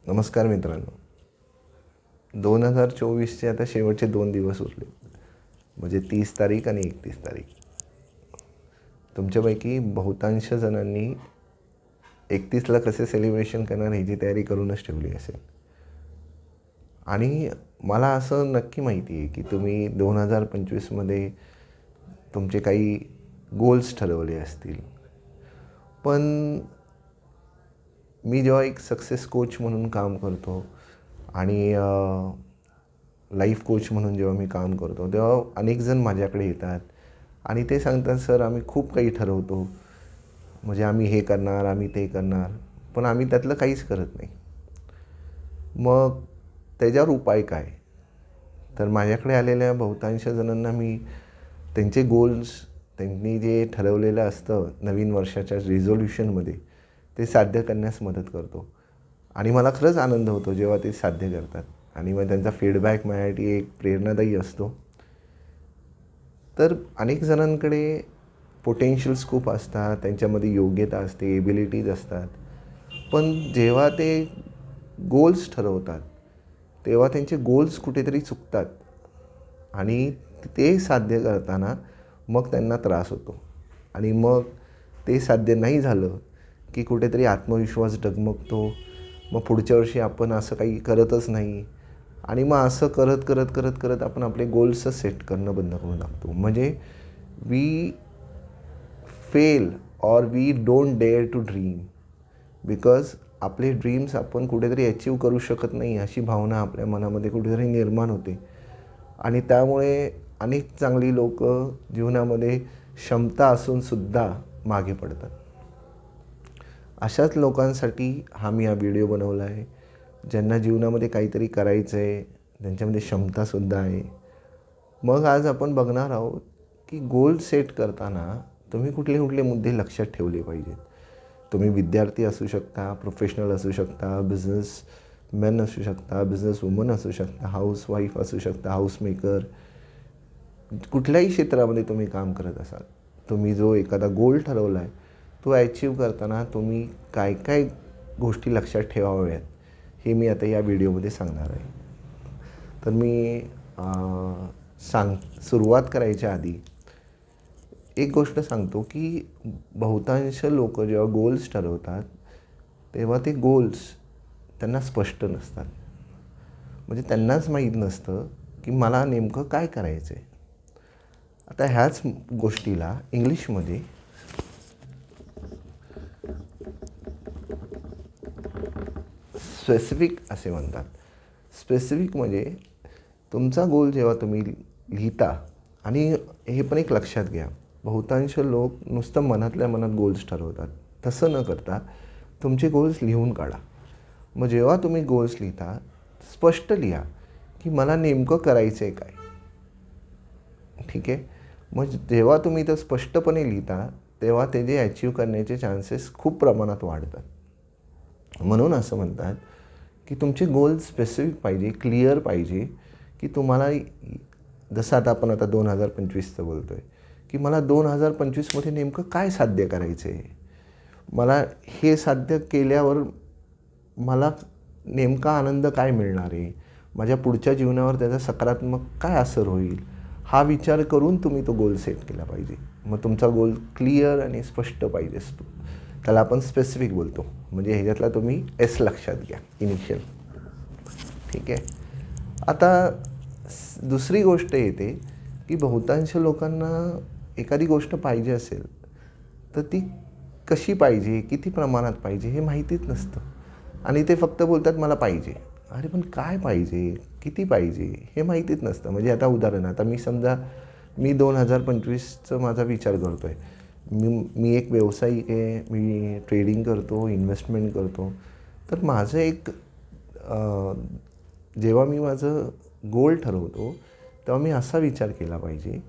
नमस्कार मित्रांनो. 2024चे आता शेवटचे 2 दिवस उरले, म्हणजे 30 तारीख आणि 31 तारीख. तुमच्यापैकी बहुतांश जणांनी 31ला कसे सेलिब्रेशन करणार ह्याची तयारी करूनच ठेवली असेल. आणि मला असं नक्की माहिती आहे की तुम्ही 2025मध्ये तुमचे काही गोल्स ठरवले असतील. पण मी जेव्हा एक सक्सेस कोच म्हणून काम करतो आणि लाईफ कोच म्हणून जेव्हा मी काम करतो, तेव्हा अनेक जण माझ्याकडे येतात आणि ते सांगतात, सर आम्ही खूप काही ठरवतो, म्हणजे आम्ही हे करणार, आम्ही ते करणार, पण आम्ही त्यातलं काहीच करत नाही. मग त्याच्यावर उपाय काय? तर माझ्याकडे आलेल्या बहुतांश जणांना मी त्यांचे गोल्स, त्यांनी जे ठरवलेलं असतं नवीन वर्षाच्या रिझोल्युशनमध्ये, ते साध्य करण्यास मदत करतो. आणि मला खरंच आनंद होतो जेव्हा ते साध्य करतात आणि मग त्यांचा फीडबॅक माझ्यासाठी एक प्रेरणादायी असतो. तर अनेक जणांकडे पोटेन्शियल्स खूप असतात, त्यांच्यामध्ये योग्यता असते, एबिलिटीज असतात. पण जेव्हा ते गोल्स ठरवतात तेव्हा त्यांचे गोल्स कुठेतरी चुकतात आणि ते साध्य करताना मग त्यांना त्रास होतो. आणि मग ते साध्य नाही झालं की कुठेतरी आत्मविश्वास डगमगतो. मग पुढच्या वर्षी आपण असं काही करतच नाही आणि मग असं करत करत करत करत आपण आपले गोल्सच सेट करणं बंद करून टाकतो. म्हणजे we fail or we don't dare to dream because आपले ड्रीम्स आपण कुठेतरी अचीव करू शकत नाही अशी भावना आपल्या मनामध्ये कुठेतरी निर्माण होते. आणि त्यामुळे अनेक चांगली लोक जीवनामध्ये क्षमता असूनसुद्धा मागे पडतात. अशाच लोकांसाठी मी हा व्हिडिओ बनवला आहे, ज्यांना जीवनामध्ये काहीतरी करायचं आहे, त्यांच्यामध्ये क्षमतासुद्धा आहे. मग आज आपण बघणार आहोत की गोल सेट करताना तुम्ही कुठले कुठले मुद्दे लक्षात ठेवले पाहिजेत. तुम्ही विद्यार्थी असू शकता, प्रोफेशनल असू शकता, बिझनेसमॅन असू शकता, बिझनेसवुमन असू शकता, हाऊसवाईफ असू शकता, हाऊसमेकर. कुठल्याही क्षेत्रामध्ये तुम्ही काम करत असाल, तुम्ही जो एखादा गोल ठरवला आहे तो ॲचिव्ह करताना तुम्ही काय काय गोष्टी लक्षात ठेवाव्यात हे मी आता या व्हिडिओमध्ये सांगणार आहे. तर मी सुरुवात करायच्या आधी एक गोष्ट सांगतो की बहुतांश लोक जेव्हा गोल्स ठरवतात तेव्हा ते गोल्स त्यांना स्पष्ट नसतात. म्हणजे त्यांनाच माहीत नसतं की मला नेमकं काय करायचं आहे. आता ह्याच गोष्टीला इंग्लिशमध्ये स्पेसिफिक असे म्हणतात. स्पेसिफिक म्हणजे तुमचा गोल जेव्हा तुम्ही लिहिता, आणि हे पण एक लक्षात घ्या, बहुतांश लोक नुसतं मनातल्या मनात गोल्स ठरवतात. तसं न करता तुमचे गोल्स लिहून काढा. मग जेव्हा तुम्ही गोल्स लिहिता, स्पष्ट लिहा की मला नेमकं करायचं आहे काय. ठीक आहे. मग जेव्हा तुम्ही ते स्पष्टपणे लिहिता तेव्हा ते जे ॲचिव्ह करण्याचे चान्सेस खूप प्रमाणात वाढतात. म्हणून असं म्हणतात की तुमचे गोल स्पेसिफिक पाहिजे, क्लिअर पाहिजे, की तुम्हाला जसं आपण आता 2025चं बोलतो आहे की मला 2025मध्ये नेमकं काय साध्य करायचं आहे. मला हे साध्य केल्यावर मला नेमका आनंद काय मिळणार आहे, माझ्या पुढच्या जीवनावर त्याचा सकारात्मक काय असर होईल, हा विचार करून तुम्ही तो गोल सेट केला पाहिजे. मग तुमचा गोल क्लिअर आणि स्पष्ट पाहिजे. त्याला आपण स्पेसिफिक बोलतो. म्हणजे ह्याच्यातला तुम्ही एस लक्षात घ्या, इनिशियल. ठीक आहे. आता दुसरी गोष्ट येते की बहुतांश लोकांना एखादी गोष्ट पाहिजे असेल तर ती कशी पाहिजे, किती प्रमाणात पाहिजे हे माहितीच नसतं आणि ते फक्त बोलतात मला पाहिजे. अरे पण काय पाहिजे, किती पाहिजे हे माहितीच नसतं. म्हणजे आता उदाहरण, आता मी 2025चं माझा विचार करतो आहे. मी एक व्यावसायिक आहे, मी ट्रेडिंग करतो, इन्व्हेस्टमेंट करतो. तर माझं एक जेव्हा मी माझं गोल ठरवतो तेव्हा मी असा विचार केला पाहिजे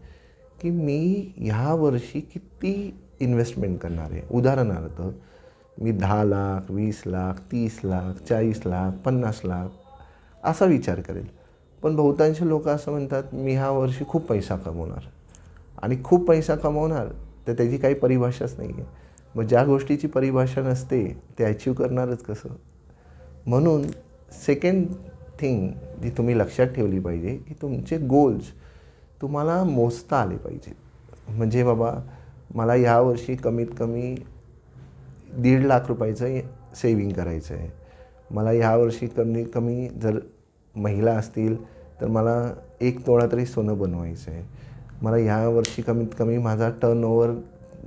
की मी ह्या वर्षी किती इन्व्हेस्टमेंट करणार आहे. उदाहरणार्थ मी 10 लाख, 20 लाख, 30 लाख, 40 लाख, 50 लाख असा विचार करेल. पण बहुतांश लोक असं म्हणतात मी ह्या वर्षी खूप पैसा कमवणार. आणि खूप पैसा कमवणार तर त्याची काही परिभाषाच नाही आहे. मग ज्या गोष्टीची परिभाषा नसते ते ॲचिव्ह करणारच कसं. म्हणून सेकंड थिंग जी तुम्ही लक्षात ठेवली पाहिजे की तुमचे गोल्स तुम्हाला मोजता आले पाहिजे. म्हणजे बाबा मला यावर्षी कमीत कमी 1.5 लाख रुपयाचं सेविंग करायचं आहे. मला ह्यावर्षी कमीत कमी जर महिला असतील तर मला 1 तोळा तरी सोनं बनवायचं आहे. मला ह्यावर्षी कमीत कमी माझा टर्नओव्हर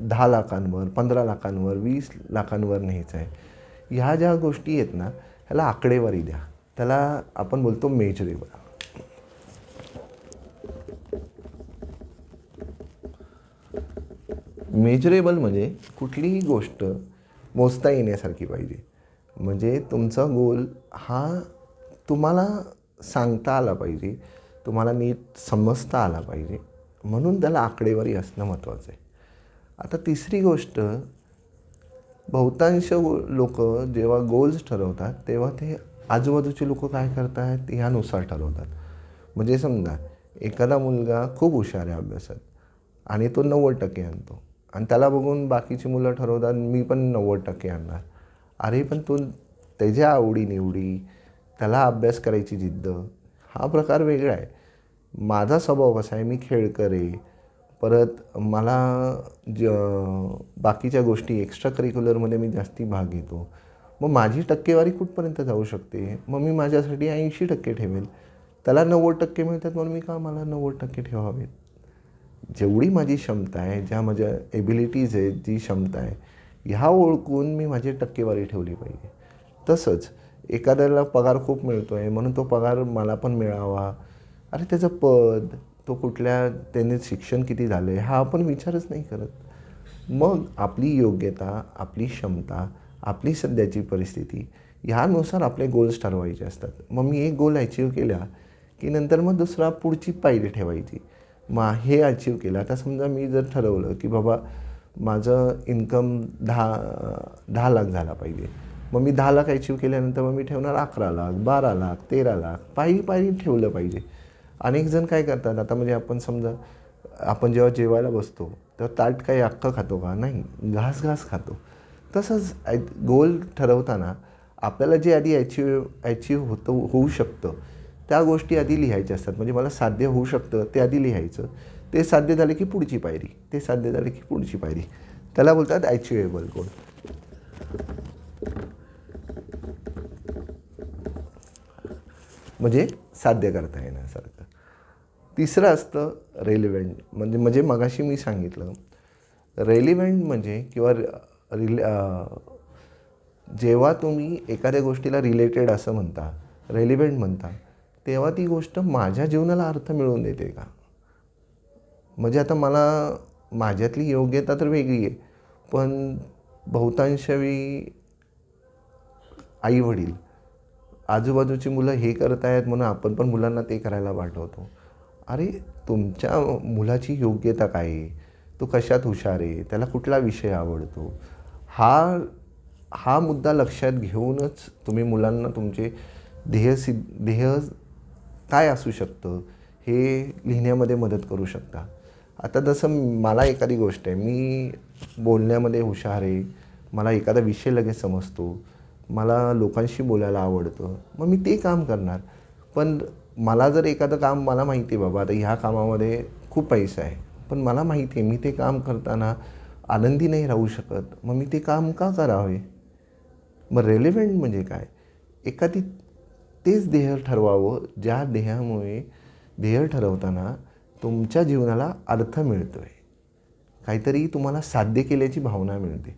10 लाखांवर, 15 लाखांवर, 20 लाखांवर न्यायचा आहे. ह्या ज्या गोष्टी आहेत ना, ह्याला आकडेवारी द्या. त्याला आपण बोलतो मेजरेबल. मेजरेबल म्हणजे कुठलीही गोष्ट मोजता येण्यासारखी पाहिजे. म्हणजे तुमचा गोल हा तुम्हाला सांगता आला पाहिजे, तुम्हाला नीट समजता आला पाहिजे, म्हणून त्याला आकडेवारी असणं महत्त्वाचं आहे. आता तिसरी गोष्ट, बहुतांश लोक जेव्हा गोल्स ठरवतात तेव्हा ते आजूबाजूचे लोक काय करतात ह्यानुसार ठरवतात. म्हणजे समजा एखादा मुलगा खूप हुशार आहे अभ्यासात आणि तो 90% आणतो आणि त्याला बघून बाकीची मुलं ठरवतात मी पण 90% आणणार. अरे पण तो त्याच्या आवडीनिवडी, त्याला अभ्यास करायची जिद्द, हा प्रकार वेगळा आहे. माझा स्वभाव कसा आहे, मी खेळकर आहे, परत मला बाकीच्या गोष्टी एक्स्ट्रा करिक्युलरमध्ये मी जास्ती भाग घेतो. मग माझी टक्केवारी कुठपर्यंत जाऊ शकते, मग मी माझ्यासाठी 80% ठेवेल. त्याला 90% मिळतात म्हणून मी का मला 90% ठेवावेत. जेवढी माझी क्षमता आहे, ज्या माझ्या एबिलिटीज आहेत, जी क्षमता आहे, ह्या ओळखून मी माझी टक्केवारी ठेवली पाहिजे. तसंच एखाद्याला पगार खूप मिळतो आहे म्हणून तो पगार मला पण मिळावा. अरे त्याचं पद, तो कुठल्या, त्याने शिक्षण किती झालं आहे, हा आपण विचारच नाही करत. मग आपली योग्यता, आपली क्षमता, आपली सध्याची परिस्थिती ह्यानुसार आपले गोल्स ठरवायचे असतात. मग मी एक गोल अचीव केला की नंतर मग दुसरा पुढची पायरी ठेवायची. मग हे अचीव केलं. आता समजा मी जर ठरवलं की बाबा माझं इन्कम 10 लाख झाला पाहिजे, मग मी 10 लाख अचीव केल्यानंतर मग मी ठेवणार 11 लाख, 12 लाख, 13 लाख, पायरी ठेवलं पाहिजे. अनेक जण काय करतात, आता म्हणजे आपण समजा आपण जेव्हा जेवायला बसतो तेव्हा ताट काही अख्खं खातो का, नाही, घास खातो. तसंच गोल ठरवताना आपल्याला जे आधी अचीव होऊ शकतं त्या गोष्टी आधी लिहायच्या असतात. म्हणजे मला साध्य होऊ शकतं ते आधी लिहायचं. ते साध्य झाले की पुढची पायरी, ते साध्य झाले की पुढची पायरी. त्याला बोलतात अचिवेबल गोल. म्हणजे साध्य करता येण्यासारखं. तिसरं असतं रेलिव्हेंट. म्हणजे मगाशी मी सांगितलं रेलिव्हेंट म्हणजे किंवा जेव्हा तुम्ही एखाद्या गोष्टीला रिलेटेड असं म्हणता, रेलिव्हेंट म्हणता, तेव्हा ती गोष्ट माझ्या जीवनाला अर्थ मिळवून देते का. म्हणजे आता मला माझ्यातली योग्यता तर वेगळी आहे, पण बहुतांश वेळी आईवडील, आजूबाजूची मुलं हे करत आहेत म्हणून आपण पण मुलांना ते करायला पाठवतो. अरे तुमच्या मुलाची योग्यता काय आहे, तो कशात हुशार आहे, त्याला कुठला विषय आवडतो, हा मुद्दा लक्षात घेऊनच तुम्ही मुलांना तुमचे ध्येय काय असू शकतं हे लिहिण्यामध्ये मदत करू शकता. आता जसं मला एखादी गोष्ट आहे, मी बोलण्यामध्ये हुशार आहे, मला एखादा विषय लगेच समजतो, मला लोकांशी बोलायला आवडतं, मग मी ते काम करणार. पण मला जर एखादं काम मला माहिती आहे बाबा आता ह्या कामामध्ये खूप पैसा आहे, पण मला माहिती आहे मी ते काम करताना आनंदी नाही राहू शकत, मग मी ते काम का करावे. मग रेलिव्हेंट म्हणजे काय, एखादी तेच ध्येय ठरवावं ज्या ध्येय ठरवताना तुमच्या जीवनाला अर्थ मिळतो आहे, काहीतरी तुम्हाला साध्य केल्याची भावना मिळते.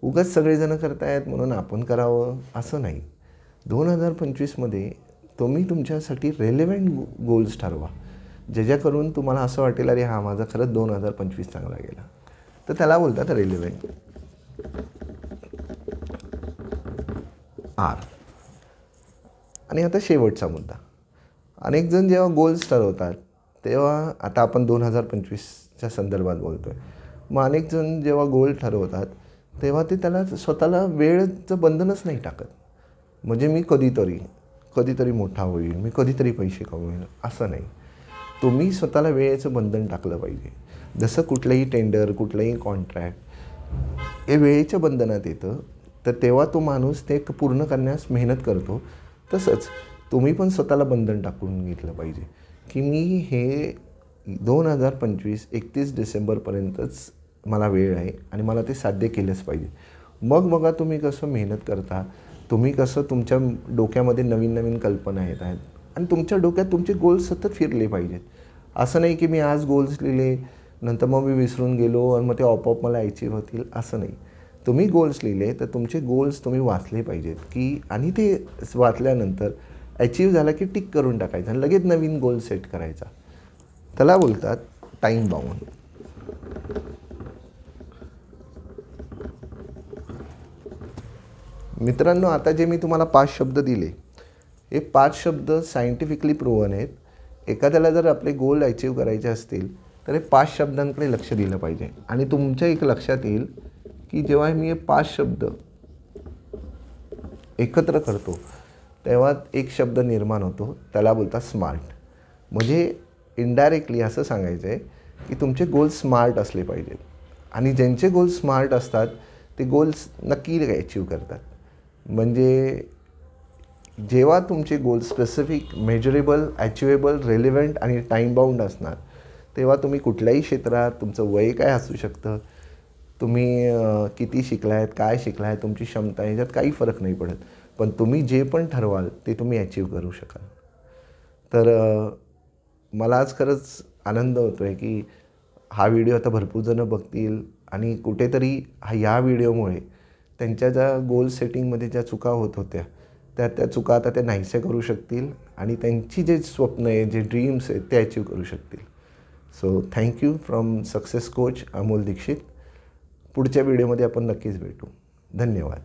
उगाच सगळेजण करतायत म्हणून आपण करावं असं नाही. 2025मध्ये तुम्ही तुमच्यासाठी रेलिव्हेंट गोल्स ठरवा, ज्याच्याकरून तुम्हाला असं वाटेल अरे हा माझा खरंच 2025 चांगला गेला. तर त्याला बोलतात रेलिव्हेंट. आणि आता शेवटचा मुद्दा, अनेक जण जेव्हा गोल्स ठरवतात तेव्हा, आता आपण 2025च्या संदर्भात बोलतो आहे, मग अनेक जण जेव्हा गोल ठरवतात तेव्हा ते त्याला स्वतःला वेळेचं बंधनच नाही टाकत. म्हणजे मी कधीतरी मोठा होईल, मी कधीतरी पैसे कमवेल, असं नाही. तुम्ही स्वतःला वेळेचं बंधन टाकलं पाहिजे. जसं कुठलंही टेंडर, कुठलंही कॉन्ट्रॅक्ट हे वेळेच्या बंधनात येतं, तर तेव्हा तो माणूस ते पूर्ण करण्यास मेहनत करतो. तसंच तुम्ही पण स्वतःला बंधन टाकून घेतलं पाहिजे की मी हे 2025 31 डिसेंबरपर्यंतच मला वेळ आहे आणि मला ते साध्य केलंच पाहिजे. मग बघा तुम्ही कसं मेहनत करता, तुम्ही कसं तुमच्या डोक्यामध्ये नवीन नवीन कल्पना येत आहेत आणि तुमच्या डोक्यात तुमचे गोल्स सतत फिरले पाहिजेत. असं नाही की मी आज गोल्स लिहिले, नंतर मग मी विसरून गेलो आणि मग ते आपोआप मला अचीव होतील, असं नाही. तुम्ही गोल्स लिहिले तर तुमचे गोल्स तुम्ही वाचले पाहिजेत की आणि ते वाचल्यानंतर अचीव झाला की टिक करून टाकायचं आणि लगेच नवीन गोल सेट करायचा. त्याला बोलतात टाईम बाउंड. मित्रांनो, आता जे मी तुम्हाला 5 शब्द दिले, हे 5 शब्द सायंटिफिकली प्रूव्हन आहेत. एखाद्याला जर आपले गोल अचीव करायचे असतील तर हे 5 शब्दांकडे लक्ष दिलं पाहिजे. आणि तुमच्या एक लक्षात येईल की जेव्हा मी हे 5 शब्द एकत्र करतो तेव्हा एक शब्द निर्माण होतो, त्याला बोलतात स्मार्ट. म्हणजे इनडायरेक्टली असं सांगायचं आहे की तुमचे गोल्स स्मार्ट असले पाहिजेत आणि ज्यांचे गोल्स स्मार्ट असतात ते गोल्स नक्की अचीव करतात. म्हणजे जेव्हा तुमचे goals specific, measurable, achievable, relevant आणि टाईम बाउंड असणार तेव्हा तुम्ही कुठल्याही क्षेत्रात, तुमचं वय काय असू शकतं, तुम्ही किती शिकला आहेत, काय शिकला आहे, तुमची क्षमता आहे, ह्याच्यात काही फरक नाही पडत. पण तुम्ही जे पण ठरवाल ते तुम्ही अचीव करू शकाल. तर मला आज खरंच आनंद होतो आहे की हा व्हिडिओ आता भरपूर जणं बघतील आणि कुठेतरी ह्या व्हिडिओमुळे त्यांच्या ज्या गोल सेटिंगमध्ये ज्या चुका होत होत्या त्या चुका आता ते नाहीसे करू शकतील आणि त्यांची जे स्वप्न आहे, जे ड्रीम्स आहेत ते अचीव करू शकतील. So thank you from success coach Amol Dikshit. पुढच्या व्हिडिओमध्ये आपण नक्कीच भेटू. धन्यवाद.